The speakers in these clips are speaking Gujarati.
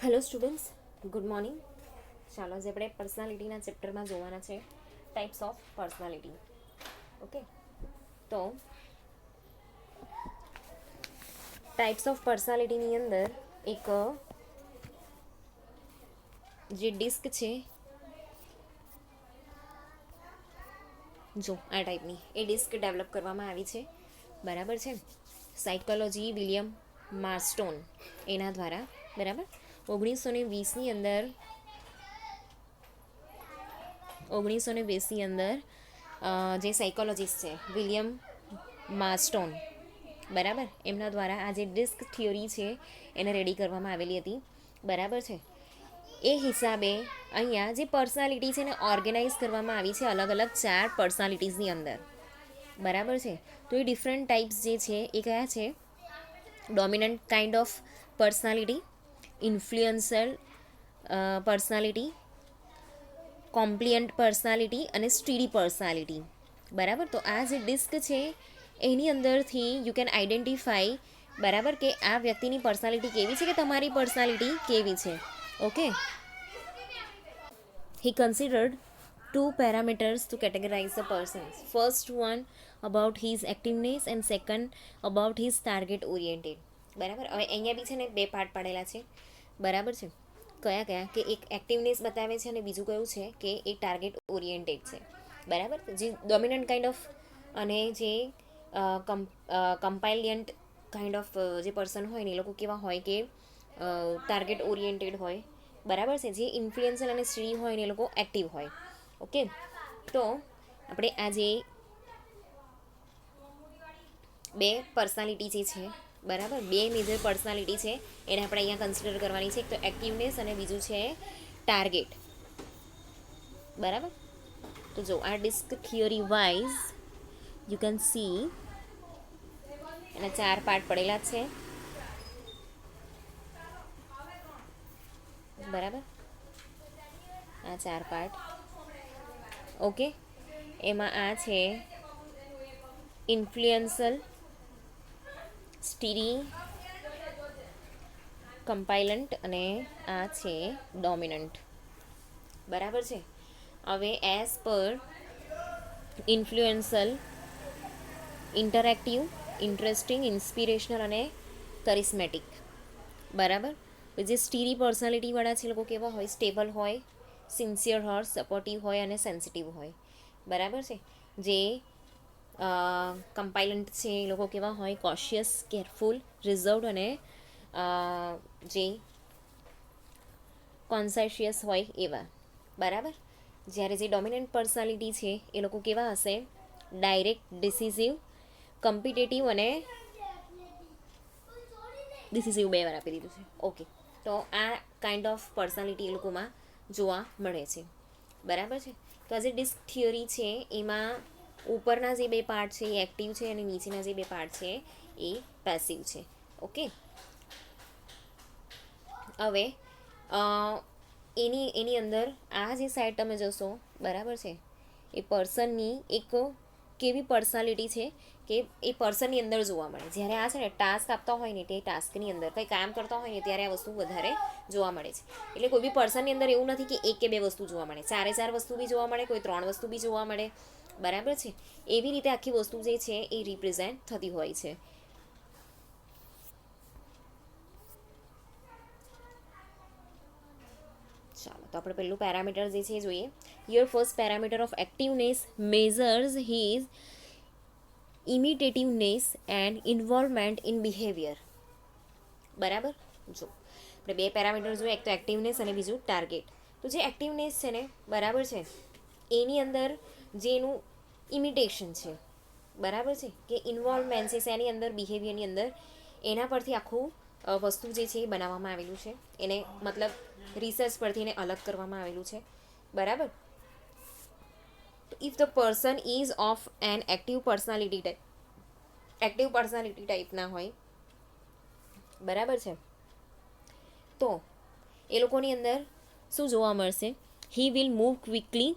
Hello students, good morning. ચાલો આજે આપણે પર્સનાલિટીના ચેપ્ટરમાં જોવાના છે ટાઈપ્સ ઓફ પર્સનાલિટી. ઓકે, તો ટાઈપ્સ ઓફ પર્સનાલિટીની અંદર એક જે ડિસ્ક છે, જો આ ટાઈપની એ ડિસ્ક ડેવલપ કરવામાં આવી છે. બરાબર છે. સાયકોલોજી વિલિયમ માર્સ્ટોન એના દ્વારા. બરાબર. 1920ની અંદર 1920ની અંદર જે સાયકોલોજીસ્ટ છે વિલિયમ માર્સ્ટોન, બરાબર, એમના દ્વારા આ જે ડિસ્ક થિયોરી છે એને રેડી કરવામાં આવેલી હતી. બરાબર છે. એ હિસાબે અહીંયા જે પર્સનાલિટી છે એને ઓર્ગેનાઇઝ કરવામાં આવી છે અલગ અલગ 4 પર્સનાલિટીઝની અંદર. બરાબર છે. તો એ ડિફરન્ટ ટાઈપ્સ જે છે એ કયા છે? Dominant kind of personality, influencer personality, compliant personality અને સ્ટીડી પર્સનાલિટી. બરાબર. તો આ જે ડિસ્ક છે એની અંદરથી યુ કેન આઈડેન્ટિફાઈ, બરાબર, કે આ વ્યક્તિની પર્સનાલિટી કેવી છે, કે તમારી પર્સનાલિટી કેવી છે. Okay. He considered two parameters to categorize the persons. First one about his activeness and second about his target oriented. બરાબર. હવે અહીંયા બી છે ને બે પાર્ટ પાડેલા છે. બરાબર છે. કયા કયા? કે એક એક્ટિવનેસ બતાવે છે અને બીજું કયું છે કે એ ટાર્ગેટ ઓરિએન્ટેડ છે. બરાબર. જે ડોમિનન્ટ કાઇન્ડ ઓફ અને જે કમ્પાઇલિયન્ટ કાઇન્ડ ઓફ જે પર્સન હોય ને એ લોકો કેવા હોય કે ટાર્ગેટ ઓરિએન્ટેડ હોય. બરાબર છે. જે ઇન્ફ્લુએન્સર અને સ્ત્રી હોય ને એ લોકો એક્ટિવ હોય. ઓકે. તો આપણે આ જે બે પર્સનાલિટી જે છે, બરાબર, બે મેજર પર્સનાલિટી છે એને આપણે અહીંયા કન્સિડર કરવાની છે. એક તો એક્ટિવનેસ અને બીજું છે ટાર્ગેટ. બરાબર. તો જો આ disc theory wise you can see એના 4 પાર્ટ પડેલા જ છે. બરાબર. આ 4 પાર્ટ. ઓકે. એમાં આ છે ઇન્ફ્લુએન્સલ, સ્ટીરી, કમ્પાઇલન્ટ અને આ છે ડોમિનન્ટ. બરાબર છે. હવે as per ઇન્ફ્લુએન્સલ, interactive, interesting, inspirational અને કરિસ્મેટિક. બરાબર. જે સ્ટીરી પર્સનાલિટીવાળા છે લોકો કેવા હોય? સ્ટેબલ હોય, સિન્સિયર હોય, સપોર્ટિવ હોય અને સેન્સિટિવ હોય. બરાબર છે. જે કમ્પાઇલન્ટ છે એ લોકો કેવા હોય? કોશિયસ, કેરફુલ, રિઝર્વડ અને જે કોન્સાઇશિયસ હોય એવા. બરાબર. જ્યારે જે ડોમિનન્ટ પર્સનાલિટી છે એ લોકો કેવા હશે? ડાયરેક્ટ, ડિસિઝિવ, કમ્પિટેટિવ અને ડિસિઝિવ બે વાર આપી દીધું છે. ઓકે. તો આ કાઇન્ડ ઓફ પર્સનાલિટી એ લોકોમાં જોવા મળે છે. બરાબર છે. તો આ જે ડિસ્ક થિયરી છે એમાં ઉપરના જે બે પાર્ટ છે એ એક્ટિવ છે અને નીચેના જે બે પાર્ટ છે એ પેસિવ છે. ઓકે. હવે એની અંદર આ જે સાઈડ તમે જોશો, બરાબર છે, એ પર્સનની એક કેવી પર્સનાલિટી છે કે એ પર્સનની અંદર જોવા મળે. જ્યારે આ છે ને ટાસ્ક આપતા હોય ને તે ટાસ્કની અંદર કંઈ કામ કરતા હોય ને ત્યારે આ વસ્તુ વધારે જોવા મળે છે. એટલે કોઈ બી પર્સનની અંદર એવું નથી કે એક કે બે વસ્તુ જોવા મળે, 4 વસ્તુ બી જોવા મળે, કોઈ 3 વસ્તુ બી જોવા મળે. બરાબર છે. એવી રીતે આખી વસ્તુ જે છે એ રિપ્રેઝેન્ટ થતી હોય છે. ચાલો, તો આપણે પહેલું પેરામીટર જે છે એ જોઈએ. Your first parameter of activeness measures his imitativeness and involvement in behaviour. બરાબર. જો આપણે બે પેરામીટર જોઈએ, એક તો એક્ટિવનેસ અને બીજું ટાર્ગેટ. તો જે એક્ટિવનેસ છે ને, બરાબર છે, એની અંદર જે એનું ઇમિટેશન છે, બરાબર છે, કે ઇન્વોલ્વમેન્ટ છે એની અંદર, બિહેવિયરની અંદર, એના પરથી આખું વસ્તુ જે છે એ બનાવવામાં આવેલું છે. એને મતલબ રિસર્ચ પરથી એને અલગ કરવામાં આવેલું છે. બરાબર. If the person is of an active personality ટાઈપના હોય, બરાબર છે, તો એ લોકોની અંદર શું જોવા મળશે? He will move quickly,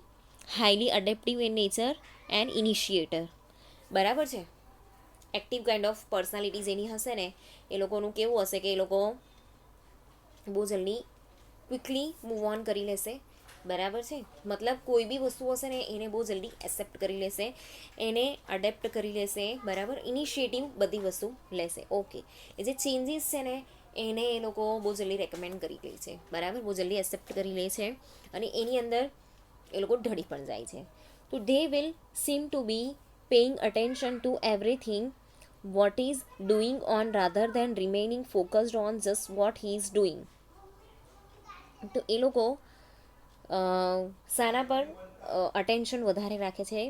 highly adaptive in nature and initiator. બરાબર છે. એક્ટિવ કાઇન્ડ ઓફ પર્સનાલિટી જેની હશે ને એ લોકોનું કેવું હશે કે એ લોકો બહુ જલ્દી ક્વિકલી મૂવ ઓન કરી લેશે, બરાબર છે. મતલબ કોઈ બી વસ્તુ હશે ને એને બહુ જલ્દી એક્સેપ્ટ કરી લેશે, એને અડેપ્ટ કરી લેશે, બરાબર. ઇનિશિયેટિવ બધી વસ્તુ લેશે. ઓકે, એ જે ચેન્જીસ છે ને એને એ લોકો બહુ જલ્દી રેકમેન્ડ કરી લે છે, બરાબર, બહુ જલ્દી એક્સેપ્ટ કરી લે છે અને એની અંદર એ લોકો ઢળી પણ જાય છે. તો they will seem to be paying attention to everything what is doing on rather than remaining focused on just what he is doing. તો એ લોકો શાના પર અટેન્શન વધારે રાખે છે,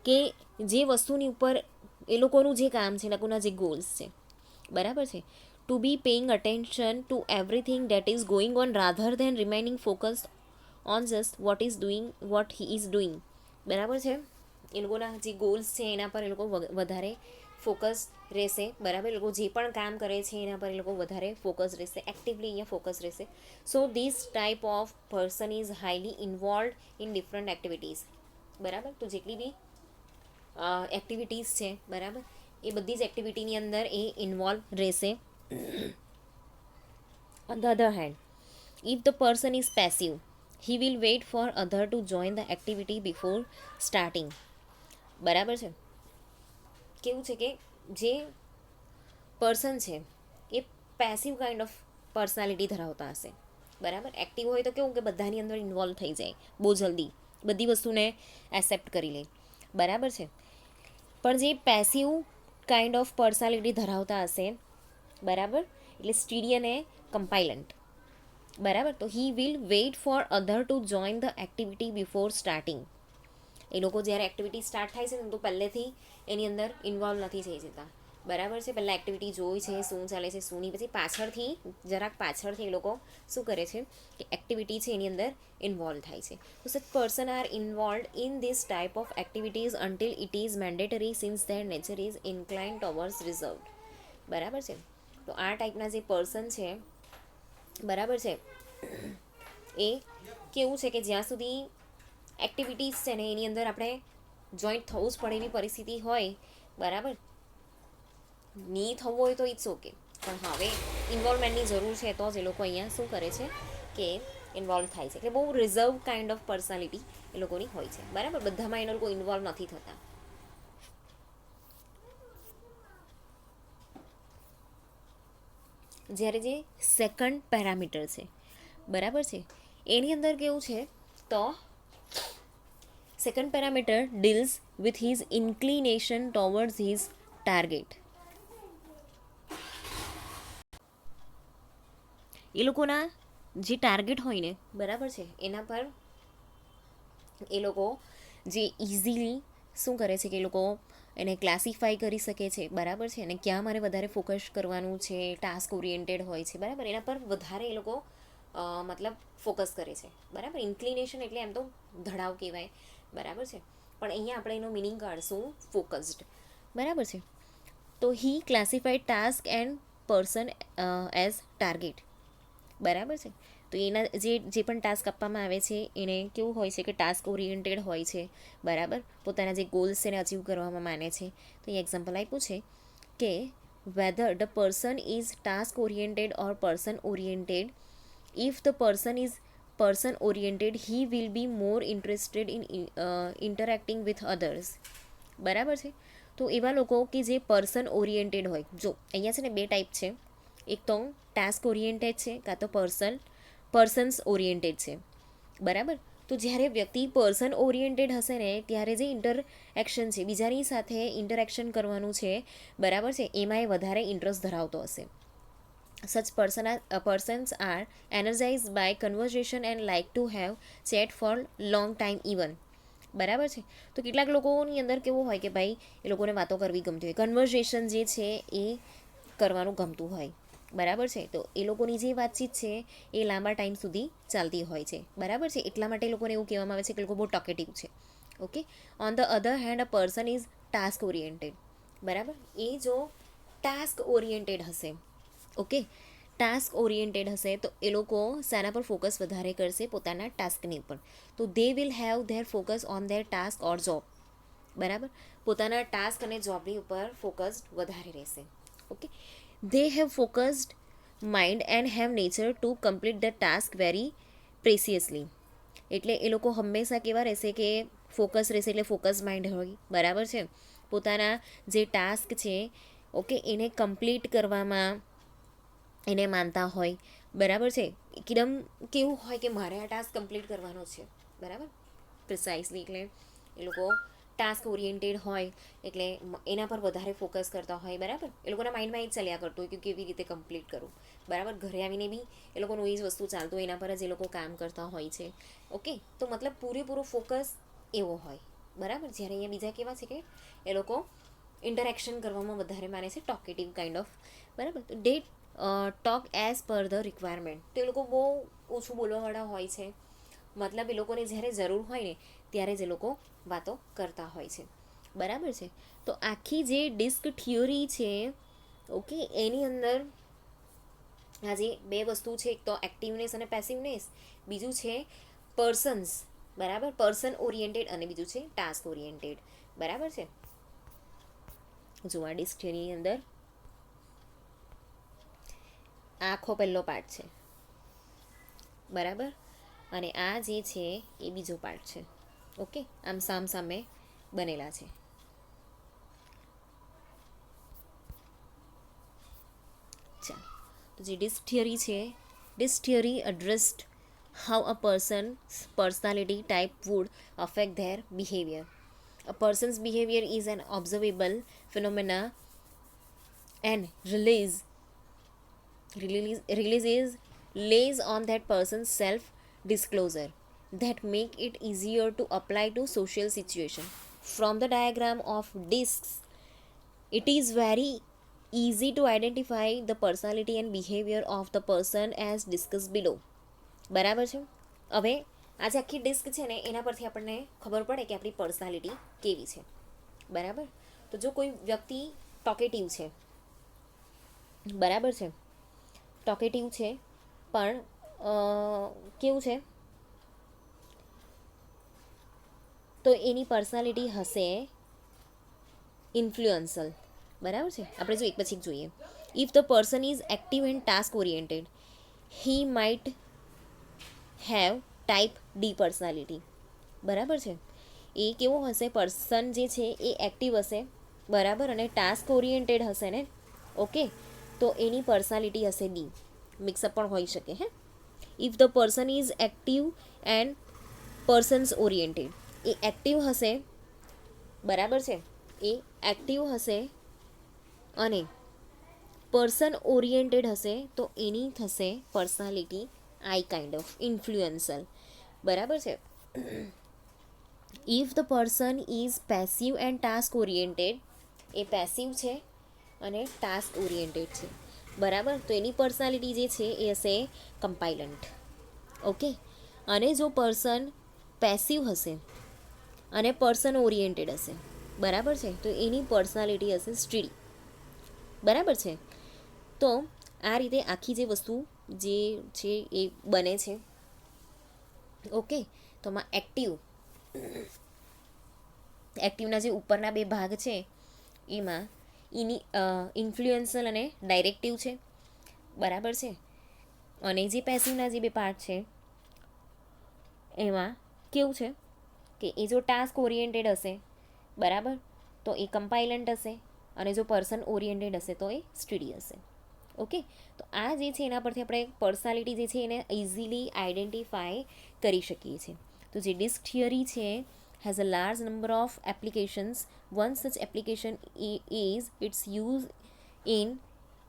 કે જે વસ્તુની ઉપર એ લોકોનું જે કામ છે, એ લોકોના જે ગોલ્સ છે, બરાબર છે. To be paying attention to everything that is going on rather than remaining focused on just what he is doing, બરાબર છે. એ લોકોના જે ગોલ્સ છે એના પર એ લોકો વધારે ફોકસ રહેશે, બરાબર. એ લોકો જે પણ કામ કરે છે એના પર એ લોકો વધારે ફોકસ રહેશે, એક્ટિવલી અહીંયા ફોકસ રહેશે. So this type of person is highly involve in different activities, બરાબર. તો જેટલી બી એક્ટિવિટીઝ છે, બરાબર, એ બધી જ એક્ટિવિટીની અંદર એ ઇન્વોલ્વ રહેશે. On the other hand, if the person is passive, he will wait for other to join the activity before starting, બરાબર છે. કેવું છે કે જે પર્સન છે એ પેસિવ કાઇન્ડ ઓફ પર્સનાલિટી ધરાવતા હશે, બરાબર. એક્ટિવ હોય તો કેવું કે બધાની અંદર ઇન્વોલ્વ થઈ જાય બહુ જલ્દી, બધી વસ્તુને એક્સેપ્ટ કરી લે, બરાબર છે. પણ જે પેસિવ કાઇન્ડ ઓફ પર્સનાલિટી ધરાવતા હશે, બરાબર, એટલે સ્ટીડી અને કમ્પાઇલન્ટ, બરાબર. તો he will wait for other to join the activity before starting. એ લોકો જ્યારે એક્ટિવિટી સ્ટાર્ટ થાય છે ને તો પહેલેથી એની અંદર ઇન્વોલ્વ નથી થઈ જતા, બરાબર છે. પહેલાં એક્ટિવિટી જોઈ છે શું ચાલે છે શું નહીં, પછી પાછળથી પાછળથી એ લોકો શું કરે છે કે એક્ટિવિટી છે એની અંદર ઇન્વોલ્વ થાય છે. તો such person are involve in this type of activities until it is mandatory since their nature is incline towards reserved, બરાબર છે. તો આ ટાઈપના જે પર્સન છે, બરાબર છે, એ કેવું છે કે જ્યાં સુધી એક્ટિવિટીઝ છે ને એની અંદર આપણે જોઈન્ટ થવું જ પડે એવી પરિસ્થિતિ હોય, બરાબર, નહીં થવું હોય તો ઇટ્સ ઓકે, પણ હવે ઇન્વોલ્વમેન્ટની જરૂર છે તો જ એ લોકો અહીંયા શું કરે છે કે ઇન્વોલ્વ થાય છે. એટલે બહુ રિઝર્વ કાઇન્ડ ઓફ પર્સનાલિટી એ લોકોની હોય છે, બરાબર. બધામાં એ લોકો ઇન્વોલ્વ નથી થતા. જ્યારે જે સેકન્ડ પેરામીટર છે, બરાબર છે, એની અંદર કેવું છે તો second parameter deals with his inclination towards his target. એ લોકોના જે ટાર્ગેટ હોય ને, બરાબર છે, એના પર એ લોકો જે ઇઝીલી શું કરે છે કે એ લોકો એને ક્લાસિફાઈ કરી શકે છે, બરાબર છે, અને ક્યાં મારે વધારે ફોકસ કરવાનું છે, ટાસ્ક ઓરિએન્ટેડ હોય છે, બરાબર, એના પર વધારે એ લોકો મતલબ ફોકસ કરે છે, બરાબર. ઇન્ક્લિનેશન એટલે એમ તો ધડાવ કહેવાય, બરાબર છે, પણ અહીંયા આપણે એનો મિનિંગ કાઢશું ફોકસ્ડ, બરાબર છે. તો he classified task and person as target, બરાબર છે. તો એના જે પણ ટાસ્ક આપવામાં આવે છે એને કેવું હોય છે કે ટાસ્ક ઓરિએન્ટેડ હોય છે, બરાબર. પોતાના જે ગોલ્સ છે એને અચીવ કરવામાં માને છે. તો એ એક્ઝામ્પલ આપ્યું છે કે whether the person is task oriented or person oriented, if the person oriented he will be more interested in interacting with others, બરાબર છે. તો એવા લોકો કે જે પર્સન ઓરિએન્ટેડ હોય, જો અહીંયા છે ને બે ટાઈપ છે, એક તો ટાસ્ક ઓરિએન્ટેડ છે, કાં તો પર્સન્સ ઓરિએન્ટેડ છે, બરાબર. તો જ્યારે વ્યક્તિ પર્સન ઓરિએન્ટેડ હશે ને ત્યારે જે ઇન્ટરેક્શન છે, બીજાની સાથે ઇન્ટરેક્શન કરવાનું છે, બરાબર છે, એમાં એ વધારે ઇન્ટરેસ્ટ ધરાવતો હશે. Such persons are energise by conversation and like to have chat for long time even, બરાબર છે. તો કેટલાક લોકોની અંદર કેવું હોય કે ભાઈ એ લોકોને વાતો કરવી ગમતી હોય, કન્વર્ઝેશન જે છે એ કરવાનું ગમતું હોય, બરાબર છે. તો એ લોકોની જે વાતચીત છે એ લાંબા ટાઈમ સુધી ચાલતી હોય છે, બરાબર છે. એટલા માટે લોકોને એવું કહેવામાં આવે છે કે લોકો બહુ ટોકેટિવ છે, okay. On the other hand a person is task oriented, બરાબર. એ જો ટાસ્ક ઓરિએન્ટેડ હશે, ઓકે, ટાસ્ક ઓરિએન્ટેડ હશે તો એ લોકો શાના પર ફોકસ વધારે કરશે, પોતાના ટાસ્કની ઉપર. તો they will have there focus on there task or job, બરાબર, પોતાના ટાસ્ક અને જોબની ઉપર ફોકસ્ડ વધારે રહેશે. Okay, they have focused mind and have nature to complete the task very preciously. એટલે એ લોકો હંમેશા કેવા રહેશે કે ફોકસ રહેશે, એટલે ફોકસ માઇન્ડ હોય, બરાબર છે. પોતાના જે ટાસ્ક છે ઓકે એને કમ્પ્લીટ કરવામાં એને માનતા હોય, બરાબર છે. એકદમ કેવું હોય કે મારે આ ટાસ્ક કમ્પ્લીટ કરવાનો છે, બરાબર, પ્રિસાઇઝલી. એટલે એ લોકો ટાસ્ક ઓરિએન્ટેડ હોય એટલે એના પર વધારે ફોકસ કરતા હોય, બરાબર. એ લોકોના માઇન્ડમાં એ જ ચાલ્યા કરતું હોય કે કેવી રીતે કમ્પ્લીટ કરું, બરાબર. ઘરે આવીને બી એ લોકોનું એ જ વસ્તુ ચાલતું હોય, એના પર જ એ લોકો કામ કરતા હોય છે. ઓકે, તો મતલબ પૂરેપૂરો ફોકસ એવો હોય, બરાબર. જ્યારે અહીંયા બીજા કેવા છે કે એ લોકો ઇન્ટરેક્શન કરવામાં વધારે માને છે, ટોકેટિવ કાઇન્ડ ઓફ, બરાબર. તો day talk as per the requirement, તો એ લોકો બહુ ઓછું બોલવાવાળા હોય છે. મતલબ એ લોકોને જ્યારે જરૂર હોય ને ત્યારે જ એ લોકો વાતો કરતા હોય છે, બરાબર છે. તો આખી જે ડિસ્ક થિયોરી છે ઓકે એની અંદર આ જે બે વસ્તુ છે, એક તો એક્ટિવનેસ અને પેસિવનેસ, બીજું છે પર્સન્સ, બરાબર, પર્સન ઓરિએન્ટેડ, અને બીજું છે ટાસ્ક ઓરિએન્ટેડ, બરાબર છે. જો આ ડિસ્ક થિયરીની અંદર આખો પહેલો પાર્ટ છે, બરાબર, અને આ જે છે એ બીજો પાર્ટ છે. ઓકે, આમ સામ સામે બનેલા છે. ચાલો, તો જે ડિસ્ક થિયરી છે, DISC theory addressed how a person's personality type would affect their behavior. A person's behavior is an observable phenomena and releases lays on that person's self disclosure that make it easier to apply to social situation. From the diagram of discs, it is very easy to identify the personality and behavior of the person as discussed below. બરાબર છે. હવે આ જે આખી ડિસ્ક છે ને એના પરથી આપણને ખબર પડે કે આપણી પર્સનાલિટી કેવી છે, બરાબર. તો જો કોઈ વ્યક્તિ ટોકેટિવ છે, બરાબર છે, ટોકેટિવ છે પણ કેવું છે તો એની પર્સનાલિટી હશે ઇન્ફ્લુઅન્સલ, બરાબર છે. આપણે જો એક પછી એક જોઈએ. If the person is active and task oriented, he might have type D personality, બરાબર છે. એ કેવો હશે, પર્સન જે છે એ એક્ટિવ હશે, બરાબર, અને ટાસ્ક ઓરિએન્ટેડ હશે ને, ઓકે, તો એની પર્સનાલિટી હશે ડી. મિક્સઅપ પણ હોઈ શકે, હે. If the person is active and persons oriented, A active હશે, બરાબર છે, એ એક્ટિવ હશે અને પર્સન ઓરિએન્ટેડ હશે, તો એની થશે પર્સનાલિટી આઈ કાઇન્ડ ઓફ ઇન્ફ્લુઅન્સલ, બરાબર છે. If the person is passive and task oriented, A passive છે અને ટાસ્ક ઓરિએન્ટેડ છે, બરાબર, તો એની પર્સનાલિટી જે છે એ હશે કમ્પાઇલન્ટ. ઓકે, અને જો પર્સન પેસિવ હશે અને પર્સન ઓરિએન્ટેડ હશે, બરાબર છે, તો એની પર્સનાલિટી હશે સ્ટીડી, બરાબર છે. તો આ રીતે આખી જે વસ્તુ જે છે એ બને છે. ઓકે, તો આમાં એક્ટિવના જે ઉપરના બે ભાગ છે એમાં ઇન્ફ્લુએન્સલ અને ડાયરેક્ટિવ છે, બરાબર છે. અને જે પેસિવના જે બે પાર્ટ છે એમાં કેવું છે કે એ જો ટાસ્ક ઓરિએન્ટેડ હશે, બરાબર, તો એ કમ્પાઇલન્ટ હશે, અને જો પર્સન ઓરિએન્ટેડ હશે તો એ સ્ટડી હશે. ઓકે, તો આ જે છે એના પરથી આપણે પર્સનાલિટી જે છે એને ઇઝીલી આઈડેન્ટિફાય કરી શકીએ છીએ. તો જે ડિસ્ક થિયરી છે has a large number of applications. One such application is its use in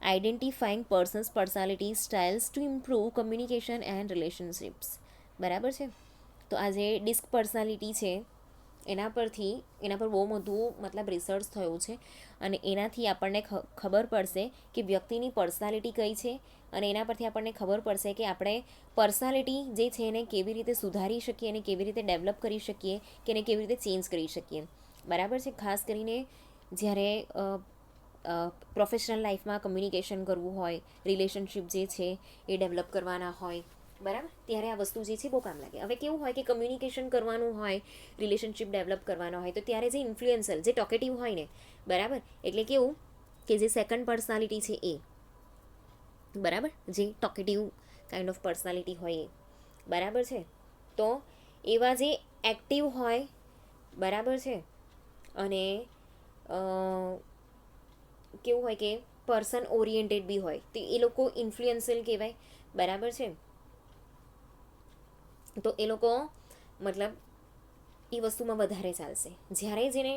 identifying persons' personality styles to improve communication and relationships. બરાબર છે. તો આ જે ડિસ્ક પર્સનાલિટી છે એના પર બહુ બધું મતલબ રિસર્ચ થયું છે, અને એનાથી આપણને ખબર પડશે કે વ્યક્તિની પર્સનાલિટી કઈ છે, અને એના પરથી આપણને ખબર પડશે કે આપણે પર્સનાલિટી જે છે એને કેવી રીતે સુધારી શકીએ, અને કેવી રીતે ડેવલપ કરી શકીએ, કે એને કેવી રીતે ચેન્જ કરી શકીએ, બરાબર છે. ખાસ કરીને જ્યારે પ્રોફેશનલ લાઈફમાં કમ્યુનિકેશન કરવું હોય, રિલેશનશિપ જે છે એ ડેવલપ કરવાના હોય, બરાબર, ત્યારે આ વસ્તુ જે છે બહુ કામ લાગે. હવે કેવું હોય કે કમ્યુનિકેશન કરવાનું હોય, રિલેશનશિપ ડેવલપ કરવાનો હોય, તો ત્યારે જે ઇન્ફ્લુએન્સર જે ટોકેટિવ હોય ને, બરાબર, એટલે કેવું કે જે સેકન્ડ પર્સનાલિટી છે એ, બરાબર, જે ટોકેટિવ કાઇન્ડ ઓફ પર્સનાલિટી હોય એ, બરાબર છે, તો એવા જે એક્ટિવ હોય, બરાબર છે, અને કેવું હોય કે પર્સન ઓરિએન્ટેડ બી હોય, તો એ લોકો ઇન્ફ્લુએન્સર કહેવાય, બરાબર છે. તો એ લોકો મતલબ એ વસ્તુમાં વધારે ચાલશે. જ્યારે જેને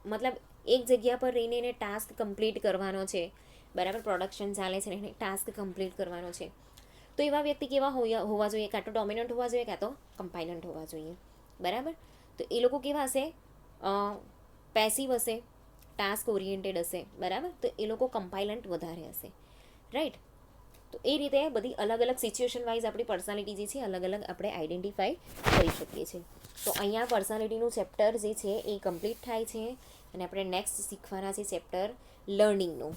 મતલબ એક જગ્યા પર રહીને એને ટાસ્ક કમ્પ્લીટ કરવાનો છે, બરાબર, પ્રોડક્શન ચાલે છે ને એને ટાસ્ક કમ્પ્લીટ કરવાનો છે, તો એવા વ્યક્તિ કેવા હોવા જોઈએ, કાં તો ડોમિનન્ટ હોવા જોઈએ, કાં તો કમ્પાઇલન્ટ હોવા જોઈએ, બરાબર. તો એ લોકો કેવા હશે, પેસિવ હશે, ટાસ્ક ઓરિએન્ટેડ હશે, બરાબર, તો એ લોકો કમ્પાઇલન્ટ વધારે હશે, રાઈટ. તો એ રીતે બધી અલગ અલગ સિચ્યુએશન વાઇઝ આપણી પર્સનાલિટી જે છે અલગ અલગ આપણે આઈડેન્ટિફાઈ કરી શકીએ છીએ. તો અહીંયા પર્સનાલિટીનું ચેપ્ટર જે છે એ કમ્પ્લીટ થાય છે અને આપણે નેક્સ્ટ શીખવાના છે ચેપ્ટર લર્નિંગનું.